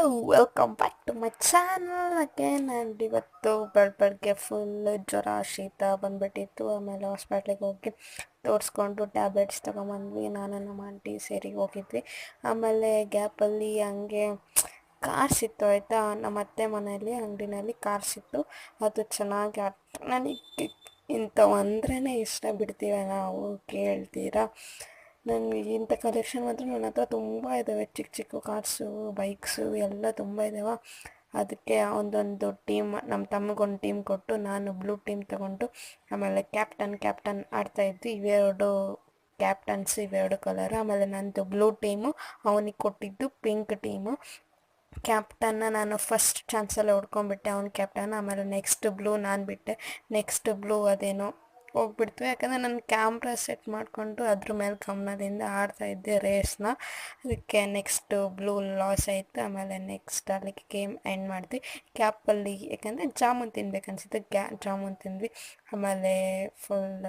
Welcome back to my channel again. And ಇವತ್ತು ಬೆಳಗ್ಗೆ full ಜ್ವರ ಶೀತ ಬಂದ್ಬಿಟ್ಟಿತ್ತು. ಆಮೇಲೆ ಹಾಸ್ಪಿಟ್ಲಿಗೆ ಹೋಗಿ ತೋರಿಸ್ಕೊಂಡು ಟ್ಯಾಬ್ಲೆಟ್ಸ್ ತೊಗೊಂಬಂದ್ವಿ. ನಾನು ನಮ್ಮ ಆಂಟಿ ಸೇರಿ ಹೋಗಿದ್ವಿ. ಆಮೇಲೆ ಗ್ಯಾಪಲ್ಲಿ ಹಂಗೆ ಕಾರ್ ಸಿಕ್ತು ಆಯಿತಾ. ನಮ್ಮ ಅತ್ತೆ ಮನೆಯಲ್ಲಿ ಅಂಗಡಿನಲ್ಲಿ ಕಾರ್ ಸಿಕ್ತು. ಅದು ಚೆನ್ನಾಗಿ ನನಗೆ ಇಂಥವು ಅಂದ್ರೇ ಇಷ್ಟ, ಬಿಡ್ತೀವ ನಾವು ಕೇಳ್ತೀರಾ. ನನಗೆ ಇಂಥ ಕಲೆಕ್ಷನ್ ಮಾತ್ರ ನನ್ನ ಹತ್ರ ತುಂಬ ಇದ್ದಾವೆ. ಚಿಕ್ಕ ಚಿಕ್ಕ ಕಾರ್ಸು, ಬೈಕ್ಸು ಎಲ್ಲ ತುಂಬ ಇದ್ದಾವೆ. ಅದಕ್ಕೆ ಒಂದೊಂದು ಟೀಮ್, ನಮ್ಮ ತಮ್ಮಗೊಂದು ಟೀಮ್ ಕೊಟ್ಟು ನಾನು ಬ್ಲೂ ಟೀಮ್ ತೊಗೊಂಡು ಆಮೇಲೆ ಕ್ಯಾಪ್ಟನ್ ಆಡ್ತಾಯಿದ್ವಿ. ಇವೆರಡು ಕ್ಯಾಪ್ಟನ್ಸ್, ಇವೆರಡು ಕಲರ್. ಆಮೇಲೆ ನಂದು ಬ್ಲೂ ಟೀಮು, ಅವನಿಗೆ ಕೊಟ್ಟಿದ್ದು ಪಿಂಕ್ ಟೀಮು. ಕ್ಯಾಪ್ಟನ್ನ ನಾನು ಫಸ್ಟ್ ಚಾನ್ಸಲ್ಲಿ ಹೊಡ್ಕೊಂಡ್ಬಿಟ್ಟೆ, ಅವ್ನು ಕ್ಯಾಪ್ಟನ್. ಆಮೇಲೆ ನೆಕ್ಸ್ಟ್ ಬ್ಲೂ ನಾನು ಬಿಟ್ಟೆ. ನೆಕ್ಸ್ಟ್ ಬ್ಲೂ ಅದೇನೋ ಹೋಗ್ಬಿಡ್ತು, ಯಾಕಂದರೆ ನಾನು ಕ್ಯಾಮ್ರಾ ಸೆಟ್ ಮಾಡಿಕೊಂಡು ಅದ್ರ ಮೇಲೆ ಗಮನದಿಂದ ಆಡ್ತಾಯಿದ್ದೆ ರೇಸ್ನ. ಅದಕ್ಕೆ ನೆಕ್ಸ್ಟು ಬ್ಲೂ ಲಾಸ್ ಆಯಿತು. ಆಮೇಲೆ ನೆಕ್ಸ್ಟ್ ಅಲ್ಲಿಗೆ ಗೇಮ್ ಎಂಡ್ ಮಾಡಿದ್ವಿ. ಕ್ಯಾಪಲ್ಲಿ ಯಾಕಂದರೆ ಜಾಮೂನ್ ತಿನ್ಬೇಕನ್ಸಿತ್ತು, ಜಾಮೂನ್ ತಿಂದ್ವಿ. ಆಮೇಲೆ ಫುಲ್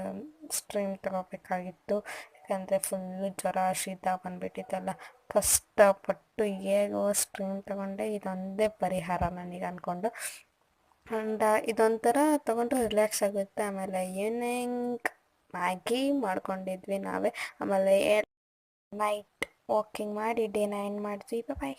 ಸ್ಟ್ರೀಮ್ ತೊಗೋಬೇಕಾಗಿತ್ತು, ಯಾಕಂದರೆ ಫುಲ್ಲು ಜ್ವರ ಶೀತ ಬಂದುಬಿಟ್ಟಿತ್ತಲ್ಲ. ಕಷ್ಟಪಟ್ಟು ಹೇಗೋ ಸ್ಟ್ರೀಮ್ ತೊಗೊಂಡೆ. ಇದೊಂದೇ ಪರಿಹಾರ ನನಗೆ ಅಂದ್ಕೊಂಡು. ಆ್ಯಂಡ್ ಇದೊಂಥರ ತೊಗೊಂಡ್ರೆ ರಿಲ್ಯಾಕ್ಸ್ ಆಗುತ್ತೆ. ಆಮೇಲೆ ಈವ್ನಿಂಗ್ ಮ್ಯಾಗಿ ಮಾಡ್ಕೊಂಡಿದ್ವಿ ನಾವೇ. ಆಮೇಲೆ ನೈಟ್ ವಾಕಿಂಗ್ ಮಾಡಿ ಡೇನ ಎಂಡ್ ಮಾಡಿದ್ವಿ. ಬಾಯ್.